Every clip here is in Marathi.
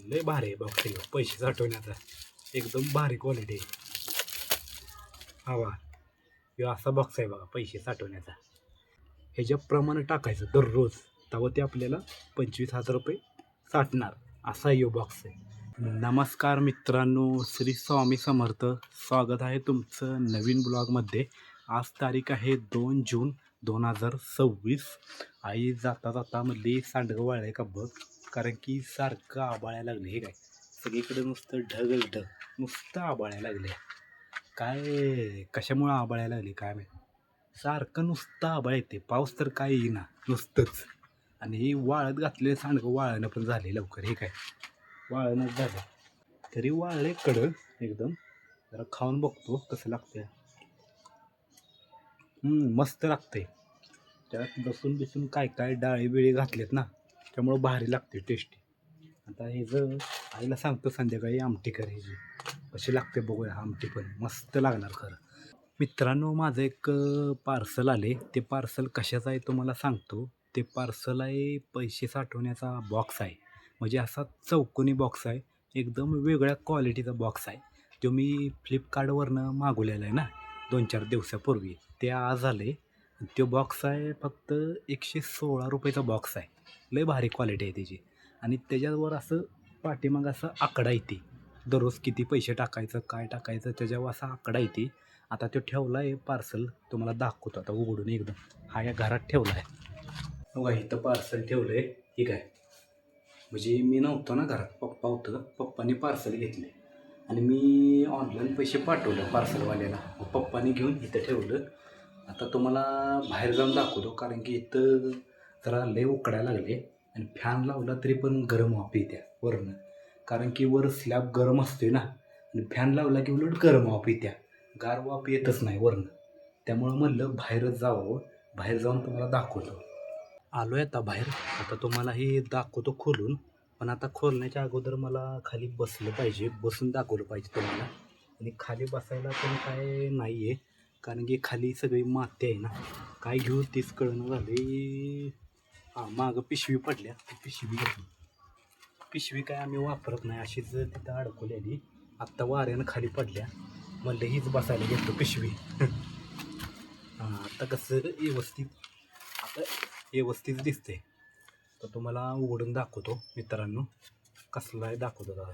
लय भारी आहे बॉक्स आहे पैसे साठवण्याचा. एकदम भारी क्वालिटी आहे. हवा ह्यो असा बॉक्स आहे बघा पैसे साठवण्याचा. ह्याच्याप्रमाणे टाकायचं दररोज, तेव्हा ते आपल्याला 25,000 रुपये साठणार. असा ह्यो बॉक्स आहे. नमस्कार मित्रांनो, श्री स्वामी समर्थ. स्वागत आहे तुमचं नवीन ब्लॉगमध्ये. आज तारीख आहे 2 जून 2026. आई जाता जाता म्हणली सांडगं वाळलंय का बघ, कारण की सारखं आबाळायला लागले. हे काय सगळीकडे नुसतं ढगच ढग, नुसतं आबाळायला लागले. काय कशामुळं आबाळायला लागले काय माहिती. सारखं नुसतं आबाळ येते, पाऊस तर काय येईना, नुसतंच. आणि ही वाळत घातलेलं सांडगं वाळणं पण झाले लवकर. हे काय वाळणंच झालं, तरी वाळले कडक एकदम. जरा खाऊन बघतो कसं लागतंय. मस्त लागतंय. त्यात लसूण बिसून काय काय डाळी बिळी घातलेत ना, त्यामुळं भारी लागते टेस्टी. आता हे जर आईला सांगतो संध्याकाळी आमटी करायची, कशी लागते बघूया. आमटी पण मस्त लागणार खरं. मित्रांनो, माझं एक पार्सल आले. ते पार्सल कशाचं आहे तुम्हाला सांगतो. ते पार्सल आहे पैसे साठवण्याचा बॉक्स आहे. म्हणजे असा चौकोनी बॉक्स आहे, एकदम वेगळ्या क्वालिटीचा बॉक्स आहे. तो मी फ्लिपकार्टवरनं मागवलेला आहे ना 2-4 दिवसापूर्वी. ते आज आले. तो बॉक्स आहे फक्त 116 रुपयेचा बॉक्स आहे. लय भारी क्वालिटी आहे त्याची. आणि त्याच्यावर असं पाठीमागं असं आकडा येते, दररोज किती पैसे टाकायचं काय टाकायचं त्याच्यावर असा आकडा येते. आता तो ठेवला आहे पार्सल, तुम्हाला दाखवतो आता उघडून एकदम. हा या घरात ठेवला आहे बघा. इथं पार्सल ठेवलं आहे. ठीक आहे, म्हणजे मी नव्हतो ना घरात, पप्पा होतं. पप्पानी पार्सल घेतले आणि मी ऑनलाईन पैसे पाठवले पार्सलवाल्याला. मग पप्पानी घेऊन इथं ठेवलं. आता तुम्हाला बाहेर जाऊन दाखवतो, कारण की इथं जरा लय उकडायला लागले आणि फॅन लावला तरी पण गरम वाफ येत्या वरनं. कारण की वर स्लॅब गरम असते ना, आणि फॅन लावला की उलट गरम वाफ येत्या, गार वाफ येतच नाही वरनं. त्यामुळं म्हणलं बाहेरच जावं. बाहेर जाऊन तुम्हाला दाखवतो. आलो आहे आता बाहेर. आता तुम्हाला हे दाखवतो खोलून. पण आता खोलण्याच्या अगोदर मला खाली बसलं पाहिजे, बसून दाखवलं पाहिजे तुम्हाला. आणि खाली बसायला पण काय नाही आहे, कारण की खाली सगळी माती आहे ना. काय घेऊ तीच कळणं झाली. हां, मागं पिशवी पडल्या, ती पिशवी घेतली. पिशवी काय आम्ही वापरत नाही, अशीच तिथं अडकवलेली. आत्ता वाऱ्यानं खाली पडल्या, म्हणलं हीच बसायला घेतो पिशवी. हां, आता कसं व्यवस्थित, आता व्यवस्थित दिसते. तर तुम्हाला उघडून दाखवतो मित्रांनो, कसला आहे दाखवतो दादा.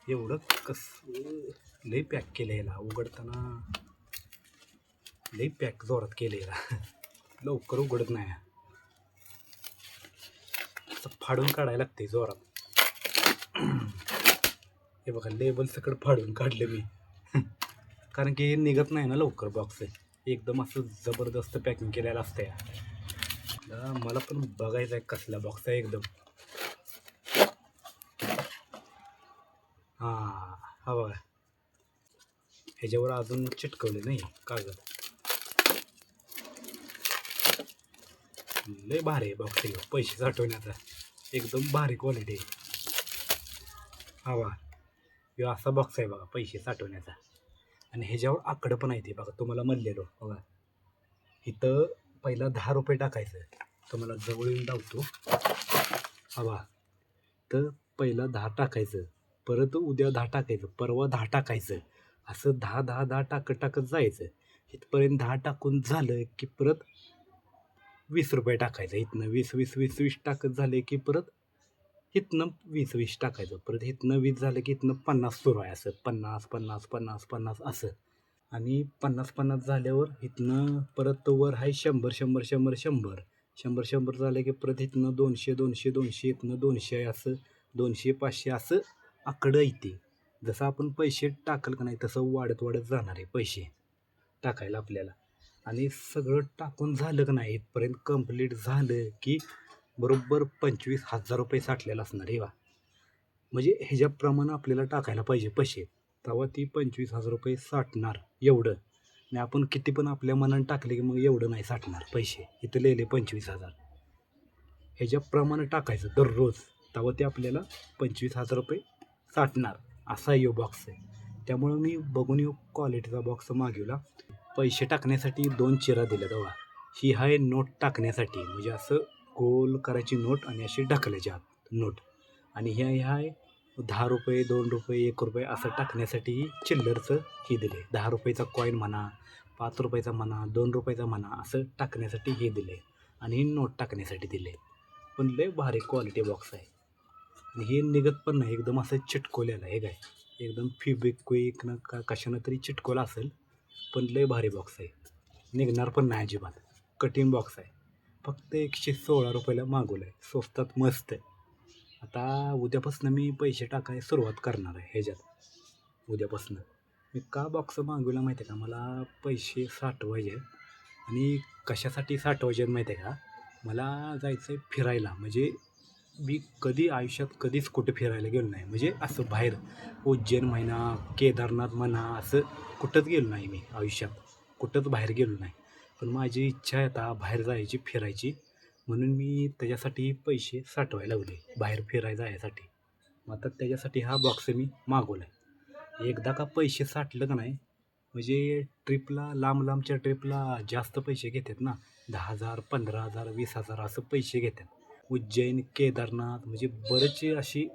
एवढं कसं लई पॅक केलं याला, उघडताना लई पॅक जोरात केलं याला. लवकर उघडत नाही, असं फाडून काढायला लागते जोरात. हे बघा, लेबल सकट फाडून काढलं मी. कारण की हे निघत नाही ना लवकर बॉक्स. एकदम असं जबरदस्त पॅकिंग केलेलं असतं. मला पण बघायचं आहे कसला बॉक्स आहे एकदम. हां, हा बघा, ह्याच्यावर अजून चिटकवले नाही कागद. लय भारी आहे बॉक्स आहे पैसे साठवण्याचा. एकदम भारी क्वालिटी आहे. हा बघा, ह्यो असा बॉक्स आहे बघा पैसे साठवण्याचा. आणि ह्याच्यावर आकडं पण आहे ते बघा, तुम्हाला म्हणलेलो बघा. इथं पहिला 10 रुपये टाकायचं. तुम्हाला जवळ येऊन लावतो. हा बघा, तर पहिला 10 टाकायचं, परत उद्या 10 टाकायचं, परवा 10 टाकायचं. असं 10 10 10 टाकत टाकत जायचं. इथपर्यंत 10 टाकून झालं की परत 20 रुपये टाकायचं. इथनं 20 20 20 20 टाकत झाले की परत इथनं 20 20 टाकायचं. परत इथनं 20 झालं की इथनं 50 सुरू आहे. असं 50 50 50 50 असं. आणि 50 50 झाल्यावर इथनं परत वर आहे 100 100 100 100 100 100 झालं की परत इथनं 200 200 200, इथनं 200 आहे. असं 200 500 असं आकडं येते. जसं आपण पैसे टाकल का नाही तसं वाढत वाढत जाणार आहे पैसे टाकायला आपल्याला. आणि सगळं टाकून झालं का नाही, इथपर्यंत कंप्लीट झालं की बरोबर 25,000 रुपये साठलेलं असणार आहे बा. म्हणजे ह्याच्याप्रमाणे आपल्याला टाकायला पाहिजे पैसे, तेव्हा ती 25,000 रुपये साठणार एवढं. आणि आपण किती पण आपल्या मनानं टाकले की मग एवढं नाही साठणार पैसे. इथं लिहिले 25,000. ह्याच्याप्रमाणे टाकायचं दररोज, तेव्हा ते आपल्याला 25,000 रुपये साठणार. असा यो बॉक्स आहे. त्यामुळं मी बघून येऊ क्वालिटीचा बॉक्स मागवला. पैसे टाकण्यासाठी 2 चिरा दिल्या तेव्हा. ही आहे नोट टाकण्यासाठी, म्हणजे असं गोल करायची नोट आणि अशी ढकलायची आत नोट. आणि ह्या 10 रुपये 2 रुपये 1 रुपये असं टाकण्यासाठी चिल्लरचं हे दिले. 10 रुपयाचा कॉईन म्हणा, 5 रुपयाचा म्हणा, 2 रुपयाचा म्हणा असं टाकण्यासाठी हे दिले आणि नोट टाकण्यासाठी दिले. पण लय भारी क्वालिटी बॉक्स आहे आणि हे निघत पण नाही, एकदम असं चिटकवलेलं आहे. हे काय एकदम फेविक्विक न का कशानं तरी चिटकवलं असेल, पण लय भारी बॉक्स आहे. निघणार पण नाही अजिबात. कटिंग बॉक्स आहे. फक्त 116 रुपयाला मागवलं आहे. स्वस्तात मस्त आहे. आता उद्यापासून मी पैसे टाकायला सुरुवात करणार आहे ह्याच्यात. उद्यापासून मी का बॉक्स मागवला माहिती आहे का, मला पैसे साठवायचे आणि कशासाठी साठवायचे माहिती आहे का, मला जायचं आहे फिरायला. म्हणजे मी कधी आयुष्यात कधीच कुठे फिरायला गेलो नाही, म्हणजे असं बाहेर उज्जैन म्हणा, केदारनाथ म्हणा, असं कुठंच गेलो नाही मी आयुष्यात, कुठंच बाहेर गेलो नाही. पण माझी इच्छा आहे आता बाहेर जायची, फिरायची, म्हणून मी त्याच्यासाठी पैसे साठवायला लागले बाहेर फिरायला जायसाठी. मग आता त्याच्यासाठी हा बॉक्स मी मागवला आहे. एकदा का पैसे साठलं का नाही, म्हणजे ट्रिपला लांब लांबच्या ट्रिपला जास्त पैसे घेतात ना, 10,000 15,000 20,000 असं पैसे घेतात. उज्जैन केदारनाथ म्हणजे बरेचसे अशी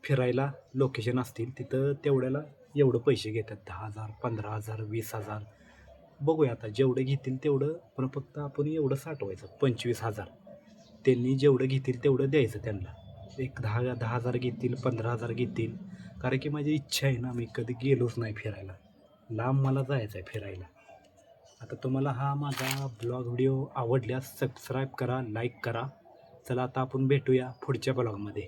फिरायला लोकेशन असतील, तिथं तेवढ्याला एवढं पैसे घेतात. 10,000 15,000 20,000. बघूया आता जेवढं घेतील तेवढं, पण फक्त आपण एवढं साठवायचं 25,000. त्यांनी जेवढं घेतील तेवढं द्यायचं त्यांना. एक 10,000 घेतील 15,000 घेतील. कारण की माझी इच्छा आहे ना, मी कधी गेलोच नाही फिरायला, लांब मला जायचं आहे फिरायला. आता तुम्हाला हा माझा ब्लॉग व्हिडिओ आवडल्यास सबस्क्राईब करा, लाईक करा. चला आता आपण भेटूया पुढच्या ब्लॉगमध्ये.